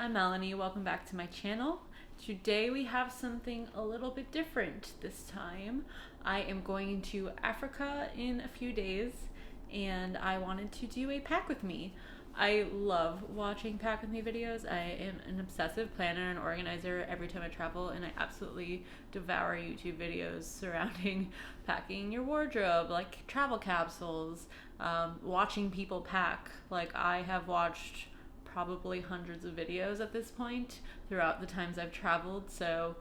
I'm Melanie, welcome back to my channel. Today we have something a little bit different this time. I am going to Africa in a few days and I wanted to do a pack with me. I love watching pack with me videos. I am an obsessive planner and organizer every time I travel, and I absolutely devour YouTube videos surrounding packing your wardrobe, like travel capsules, watching people pack. Like, I have watched probably hundreds of videos at this point throughout the times I've traveled, so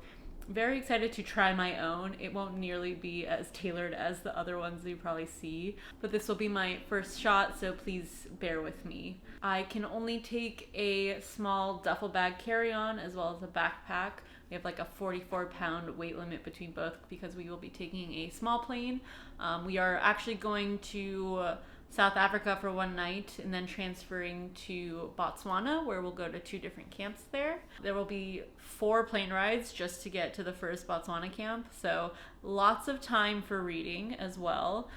very excited to try my own. It won't nearly be as tailored as the other ones you probably see, but this will be my first shot, so please bear with me. I can only take a small duffel bag carry-on as well as a backpack. We have like a 44-pound weight limit between both because we will be taking a small plane. We are actually going to South Africa for one night and then transferring to Botswana, where we'll go to 2 different camps there. There will be 4 plane rides just to get to the first Botswana camp, so lots of time for reading as well.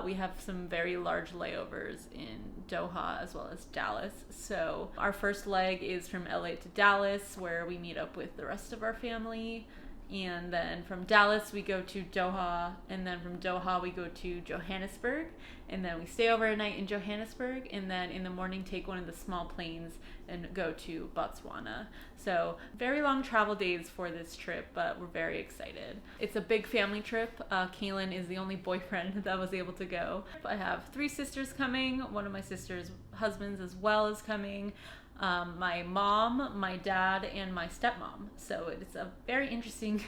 We have some very large layovers in Doha as well as Dallas. So our first leg is from LA to Dallas, where we meet up with the rest of our family. And then from Dallas we go to Doha, and then from Doha we go to Johannesburg, and then we stay over a night in Johannesburg, and then in the morning take one of the small planes and go to Botswana. So very long travel days for this trip, but we're very excited. It's a big family trip. Kaylin is the only boyfriend that was able to go. I have 3 sisters coming. One of my sister's husbands as well is coming. My mom, my dad, and my stepmom. So it's a very interesting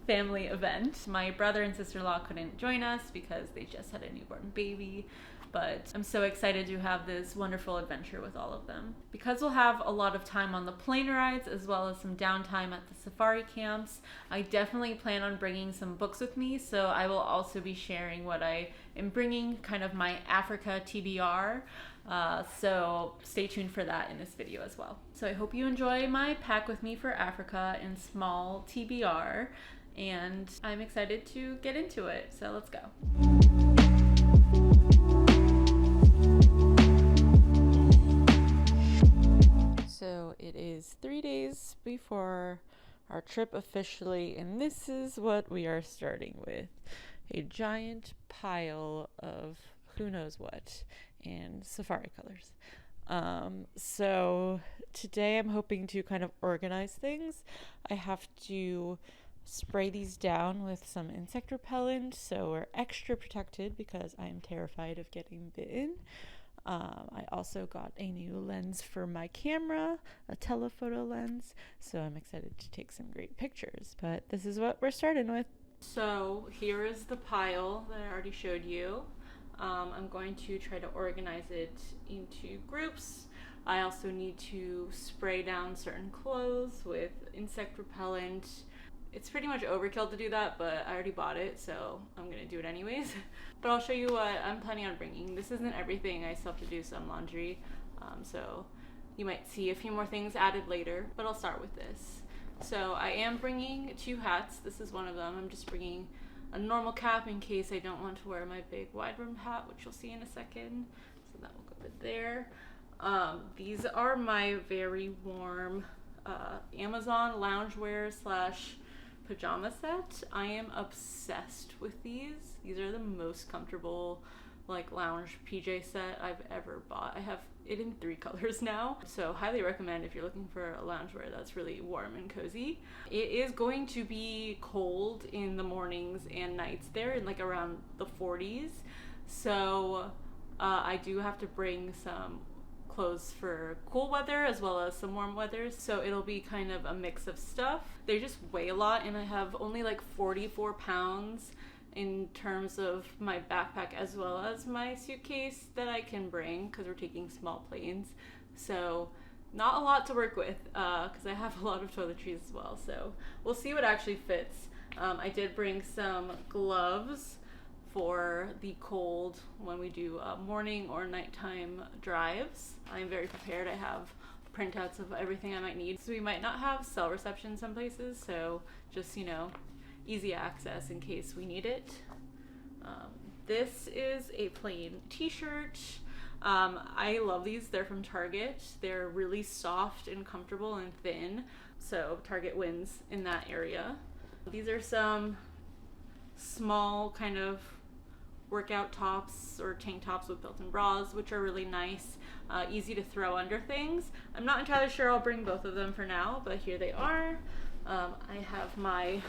family event. My brother and sister-in-law couldn't join us because they just had a newborn baby, but I'm so excited to have this wonderful adventure with all of them. Because we'll have a lot of time on the plane rides as well as some downtime at the safari camps, I definitely plan on bringing some books with me, so I will also be sharing what I am bringing, kind of my Africa TBR. So stay tuned for that in this video as well. So I hope you enjoy my pack with me for Africa and small TBR, and I'm excited to get into it. So let's go. So it is 3 days before our trip officially, and this is what we are starting with. A giant pile of who knows what and safari colors. So today I'm hoping to kind of organize things. I have to spray these down with some insect repellent, so we're extra protected because I am terrified of getting bitten. I also got a new lens for my camera, a telephoto lens, so I'm excited to take some great pictures, but this is what we're starting with. So here is the pile that I already showed you. I'm going to try to organize it into groups. I also need to spray down certain clothes with insect repellent. It's pretty much overkill to do that, but I already bought it, so I'm going to do it anyways. But I'll show you what I'm planning on bringing. This isn't everything. I still have to do some laundry, so you might see a few more things added later, but I'll start with this. So I am bringing 2 hats. This is one of them. I'm just bringing a normal cap in case I don't want to wear my big wide-brimmed hat, which you'll see in a second. So that will go there. These are my very warm Amazon loungewear / pajama set. I am obsessed with these. These are the most comfortable like lounge PJ set I've ever bought. I have it in 3 colors now, so highly recommend if you're looking for a loungewear that's really warm and cozy. It is going to be cold in the mornings and nights there, in like around the 40s, so I do have to bring some clothes for cool weather as well as some warm weather, so it'll be kind of a mix of stuff. They just weigh a lot, and I have only like 44 pounds in terms of my backpack as well as my suitcase that I can bring because we're taking small planes, so not a lot to work with because I have a lot of toiletries as well, so we'll see what actually fits. I did bring some gloves for the cold when we do morning or nighttime drives. I'm very prepared. I have printouts of everything I might need, so we might not have cell reception some places, so just, you know, easy access in case we need it. This is a plain t-shirt. I love these. They're from Target. They're really soft and comfortable and thin, so Target wins in that area. These are some small kind of workout tops or tank tops with built-in bras, which are really nice, easy to throw under things. I'm not entirely sure I'll bring both of them for now, but here they are. I have my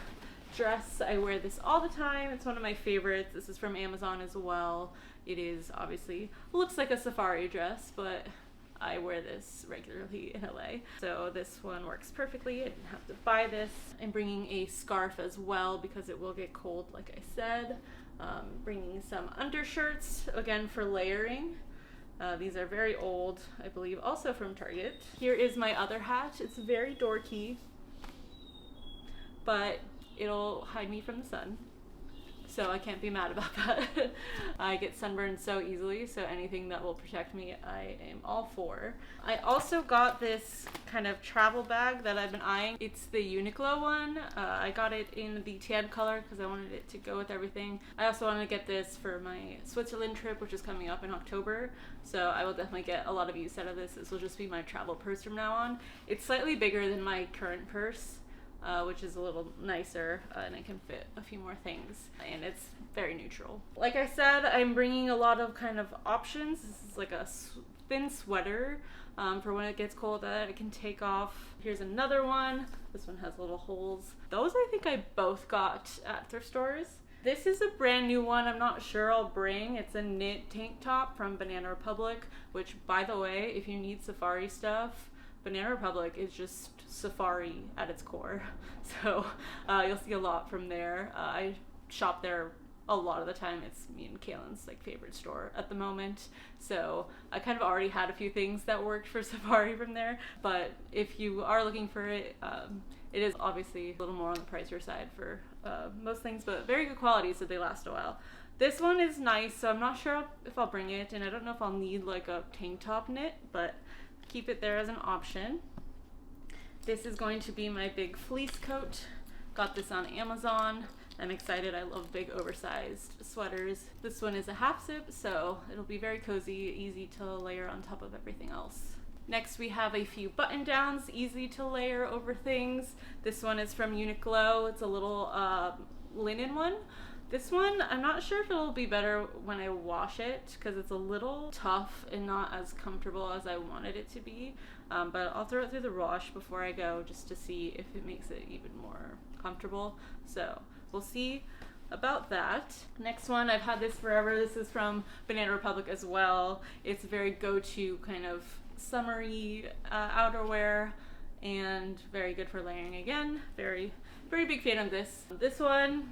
dress. I wear this all the time. It's one of my favorites. This is from Amazon as well. It is obviously, looks like a safari dress, but I wear this regularly in LA. So this one works perfectly. I didn't have to buy this. I'm bringing a scarf as well because it will get cold, like I said. Bringing some undershirts, again for layering. These are very old, I believe, also from Target. Here is my other hat. It's very dorky, but it'll hide me from the sun, so I can't be mad about that. I get sunburned so easily, so anything that will protect me, I am all for. I also got this kind of travel bag that I've been eyeing. It's the Uniqlo one. I got it in the tan color because I wanted it to go with everything. I also wanted to get this for my Switzerland trip, which is coming up in October, so I will definitely get a lot of use out of this. This will just be my travel purse from now on. It's slightly bigger than my current purse, which is a little nicer, and it can fit a few more things, and it's very neutral. Like I said, I'm bringing a lot of kind of options. This is like a thin sweater for when it gets cold that I can take off. Here's another one. This one has little holes. Those I think I both got at thrift stores. This is a brand new one I'm not sure I'll bring. It's a knit tank top from Banana Republic, which, by the way, if you need safari stuff, Banana Republic is just safari at its core, so you'll see a lot from there. I shop there a lot of the time. It's me and Kaylin's like favorite store at the moment, so I kind of already had a few things that worked for safari from there, but if you are looking for it, it is obviously a little more on the pricier side for most things, but very good quality, so they last a while. This one is nice, so I'm not sure if I'll bring it, and I don't know if I'll need like a tank top knit, but keep it there as an option. This is going to be my big fleece coat. Got this on Amazon. I'm excited. I love big oversized sweaters. This one is a half zip, so it'll be very cozy, easy to layer on top of everything else. Next we have a few button downs, easy to layer over things. This one is from Uniqlo. It's a little linen one. This one, I'm not sure if it'll be better when I wash it because it's a little tough and not as comfortable as I wanted it to be. But I'll throw it through the wash before I go just to see if it makes it even more comfortable. So we'll see about that. Next one, I've had this forever. This is from Banana Republic as well. It's very go-to kind of summery outerwear and very good for layering again. Very big fan of this. This one,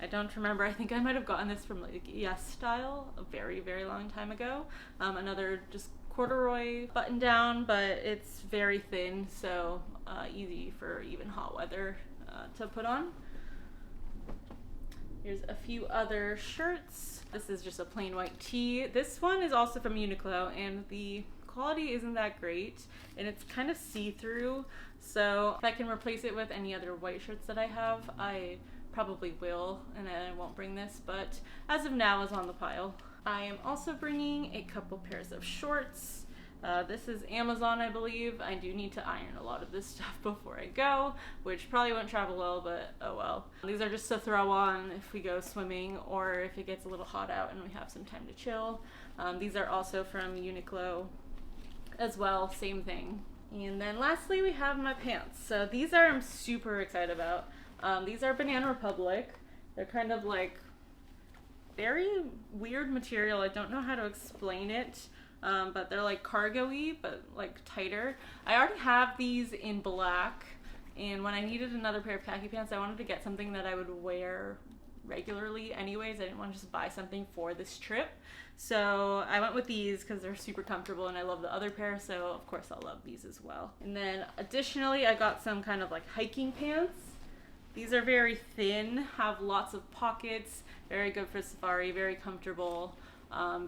I don't remember. I think I might have gotten this from like Yes Style a very long time ago. Another just corduroy button down, but it's very thin, so easy for even hot weather to put on. Here's a few other shirts. This is just a plain white tee. This one is also from Uniqlo, and the quality isn't that great, and it's kind of see-through, so if I can replace it with any other white shirts that I have, I probably will, and I won't bring this, but as of now is on the pile. I am also bringing a couple pairs of shorts. This is Amazon, I believe. I do need to iron a lot of this stuff before I go, which probably won't travel well, but oh well. These are just to throw on if we go swimming or if it gets a little hot out and we have some time to chill. These are also from Uniqlo as well, same thing. And then lastly we have my pants. So these are I'm super excited about. These are Banana Republic. They're kind of like very weird material. I don't know how to explain it, but they're like cargo-y, but like tighter. I already have these in black, and when I needed another pair of khaki pants, I wanted to get something that I would wear regularly anyways. I didn't want to just buy something for this trip. So I went with these because they're super comfortable and I love the other pair, so of course I'll love these as well. And then additionally, I got some kind of like hiking pants. These are very thin, have lots of pockets, very good for safari, very comfortable,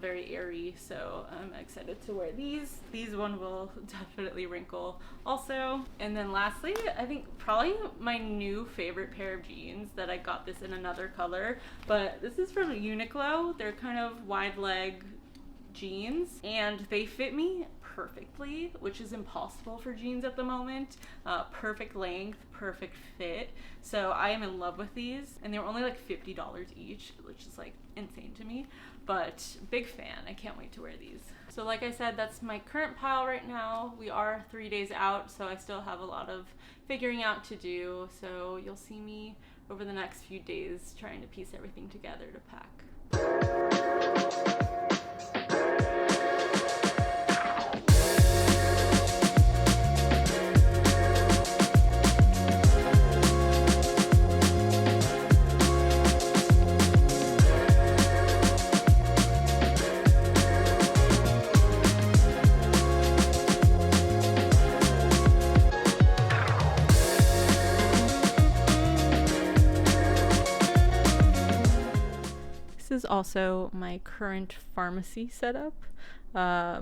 very airy, so I'm excited to wear these. These one will definitely wrinkle also. And then lastly, I think probably my new favorite pair of jeans that I got this in another color, but this is from Uniqlo. They're kind of wide leg jeans, and they fit me perfectly, which is impossible for jeans at the moment. Perfect length, perfect fit. So I am in love with these, and they were only like $50 each, which is like insane to me, but big fan. I can't wait to wear these. So like I said, that's my current pile right now. We are 3 days out, so I still have a lot of figuring out to do. So you'll see me over the next few days trying to piece everything together to pack. This is also my current pharmacy setup.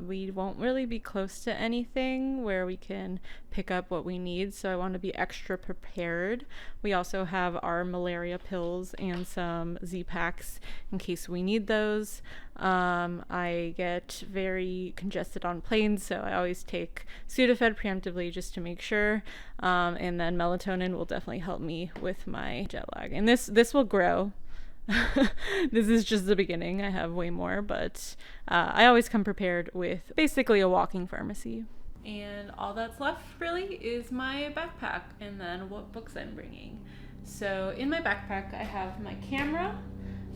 We won't really be close to anything where we can pick up what we need, so I want to be extra prepared. We also have our malaria pills and some Z-Packs in case we need those. I get very congested on planes, so I always take Sudafed preemptively just to make sure. And then melatonin will definitely help me with my jet lag. And this will grow. This is just the beginning. I have way more, but I always come prepared with basically a walking pharmacy. And all that's left really is my backpack and then what books I'm bringing. So in my backpack I have my camera,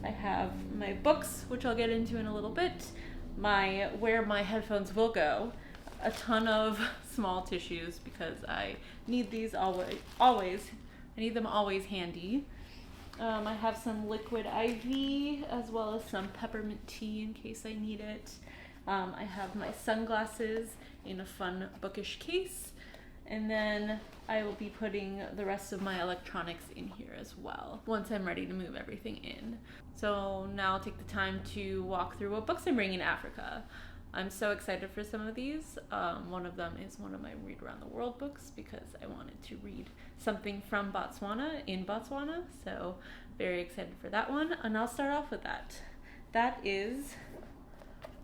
I have my books, which I'll get into in a little bit, where my headphones will go, a ton of small tissues because I need these always. I need them always handy. I have some liquid IV as well as some peppermint tea in case I need it. I have my sunglasses in a fun bookish case, and then I will be putting the rest of my electronics in here as well once I'm ready to move everything in. So now I'll take the time to walk through what books I'm bringing to Africa. I'm so excited for some of these. One of them is one of my Read Around the World books because I wanted to read something from Botswana in Botswana. So very excited for that one. And I'll start off with that. That is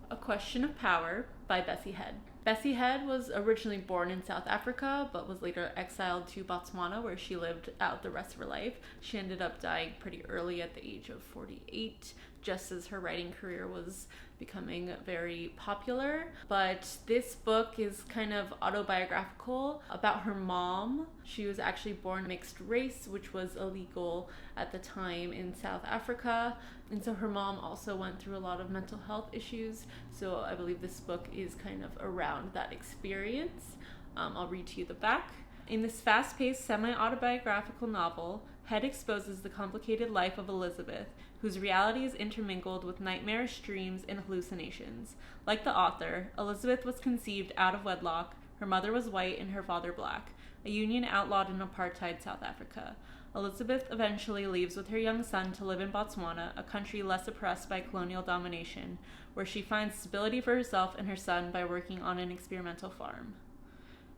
A Question of Power by Bessie Head. Bessie Head was originally born in South Africa, but was later exiled to Botswana, where she lived out the rest of her life. She ended up dying pretty early at the age of 48, just as her writing career was becoming very popular. But this book is kind of autobiographical about her mom. She was actually born mixed race, which was illegal at the time in South Africa. And so her mom also went through a lot of mental health issues. So I believe this book is kind of around that experience. I'll read to you the back. In this fast-paced, semi-autobiographical novel, Head exposes the complicated life of Elizabeth, whose reality is intermingled with nightmarish dreams and hallucinations. Like the author, Elizabeth was conceived out of wedlock. Her mother was white and her father black, a union outlawed in apartheid South Africa. Elizabeth eventually leaves with her young son to live in Botswana, a country less oppressed by colonial domination, where she finds stability for herself and her son by working on an experimental farm.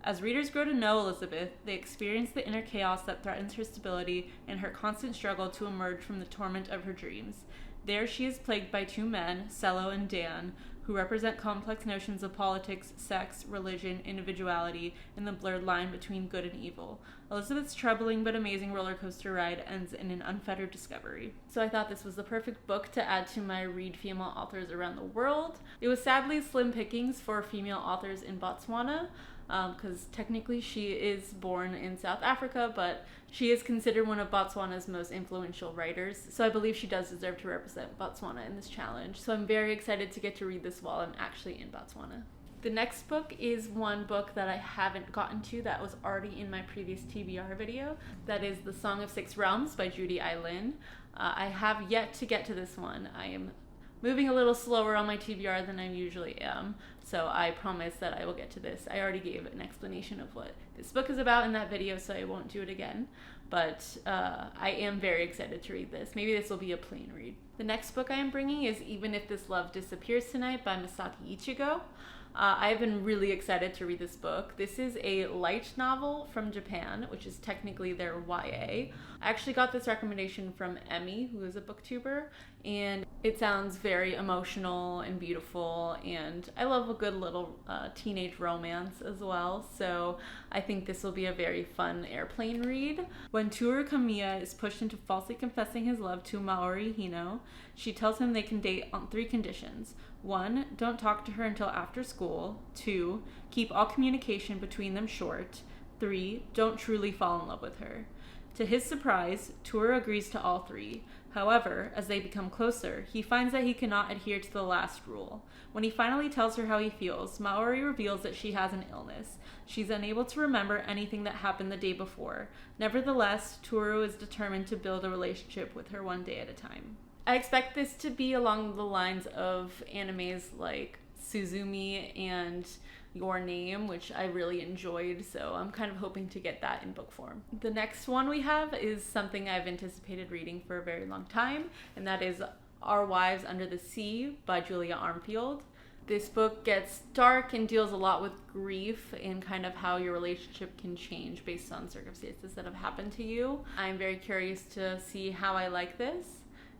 As readers grow to know Elizabeth, they experience the inner chaos that threatens her stability and her constant struggle to emerge from the torment of her dreams. There she is plagued by two men, Sello and Dan, who represent complex notions of politics, sex, religion, individuality, and the blurred line between good and evil. Elizabeth's troubling but amazing roller coaster ride ends in an unfettered discovery. So I thought this was the perfect book to add to my Read Female Authors Around the World. It was sadly slim pickings for female authors in Botswana, because technically she is born in South Africa, but she is considered one of Botswana's most influential writers, so I believe she does deserve to represent Botswana in this challenge. So I'm very excited to get to read this while I'm actually in Botswana. The next book is one book that I haven't gotten to that was already in my previous TBR video. That is The Song of Six Realms by Judy Aylin. I have yet to get to this one. I am moving a little slower on my TBR than I usually am, so I promise that I will get to this. I already gave an explanation of what this book is about in that video, so I won't do it again, but I am very excited to read this. Maybe this will be a plain read. The next book I am bringing is Even If This Love Disappears Tonight by Misaki Ichigo. I've been really excited to read this book. This is a light novel from Japan, which is technically their YA. I actually got this recommendation from Emmy, who is a booktuber, and it sounds very emotional and beautiful, and I love a good little teenage romance as well, so I think this will be a very fun airplane read. When Toru Kamiya is pushed into falsely confessing his love to Maori Hino, she tells him they can date on 3 conditions. 1, don't talk to her until after school. 2, keep all communication between them short. 3, don't truly fall in love with her. To his surprise, Toru agrees to all 3. However, as they become closer, he finds that he cannot adhere to the last rule. When he finally tells her how he feels, Maori reveals that she has an illness. She's unable to remember anything that happened the day before. Nevertheless, Toru is determined to build a relationship with her one day at a time. I expect this to be along the lines of animes like Suzumi and Your Name, which I really enjoyed, so I'm kind of hoping to get that in book form. The next one we have is something I've anticipated reading for a very long time, and that is Our Wives Under the Sea by Julia Armfield. This book gets dark and deals a lot with grief and kind of how your relationship can change based on circumstances that have happened to you. I'm very curious to see how I like this,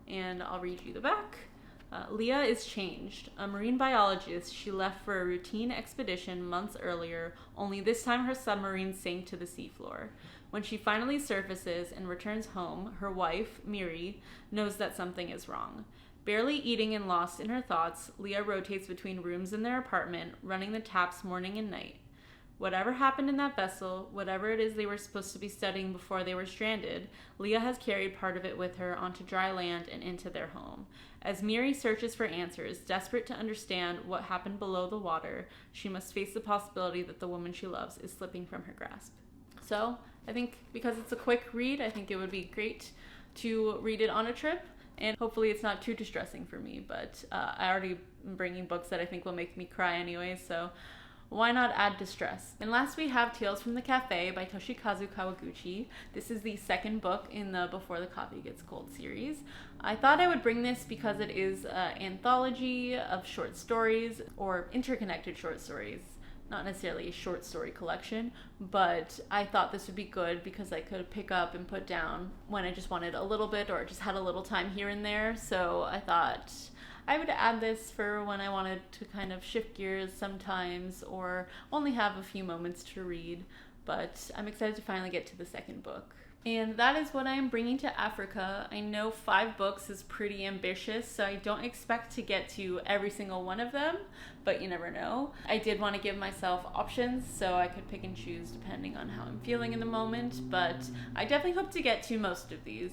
and I'll read you the back. Leah is changed. A marine biologist, she left for a routine expedition months earlier, only this time her submarine sank to the seafloor. When she finally surfaces and returns home, her wife, Miri, knows that something is wrong. Barely eating and lost in her thoughts, Leah rotates between rooms in their apartment, running the taps morning and night. Whatever happened in that vessel, whatever it is they were supposed to be studying before they were stranded, Leah has carried part of it with her onto dry land and into their home. As Miri searches for answers, desperate to understand what happened below the water, she must face the possibility that the woman she loves is slipping from her grasp. So, I think because it's a quick read, I think it would be great to read it on a trip, and hopefully it's not too distressing for me, but I already am bringing books that I think will make me cry anyway, so why not add distress? And last we have Tales from the Cafe by Toshikazu Kawaguchi. This is the second book in the Before the Coffee Gets Cold series. I thought I would bring this because it is an anthology of short stories, or interconnected short stories. Not necessarily a short story collection, but I thought this would be good because I could pick up and put down when I just wanted a little bit or just had a little time here and there. So I thought I would add this for when I wanted to kind of shift gears sometimes or only have a few moments to read, but I'm excited to finally get to the second book. And that is what I am bringing to Africa. I know 5 books is pretty ambitious, so I don't expect to get to every single one of them, but you never know. I did want to give myself options so I could pick and choose depending on how I'm feeling in the moment, but I definitely hope to get to most of these.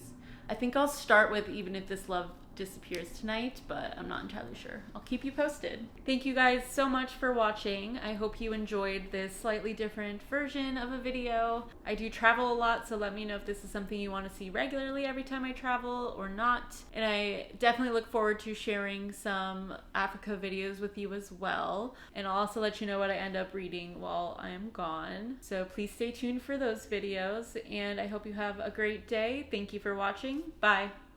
I think I'll start with Even If This Love Disappears tonight, but I'm not entirely sure. I'll keep you posted. Thank you guys so much for watching. I hope you enjoyed this slightly different version of a video. I do travel a lot, so let me know if this is something you want to see regularly every time I travel or not. And I definitely look forward to sharing some Africa videos with you as well. And I'll also let you know what I end up reading while I am gone. So please stay tuned for those videos, and I hope you have a great day. Thank you for watching. Bye.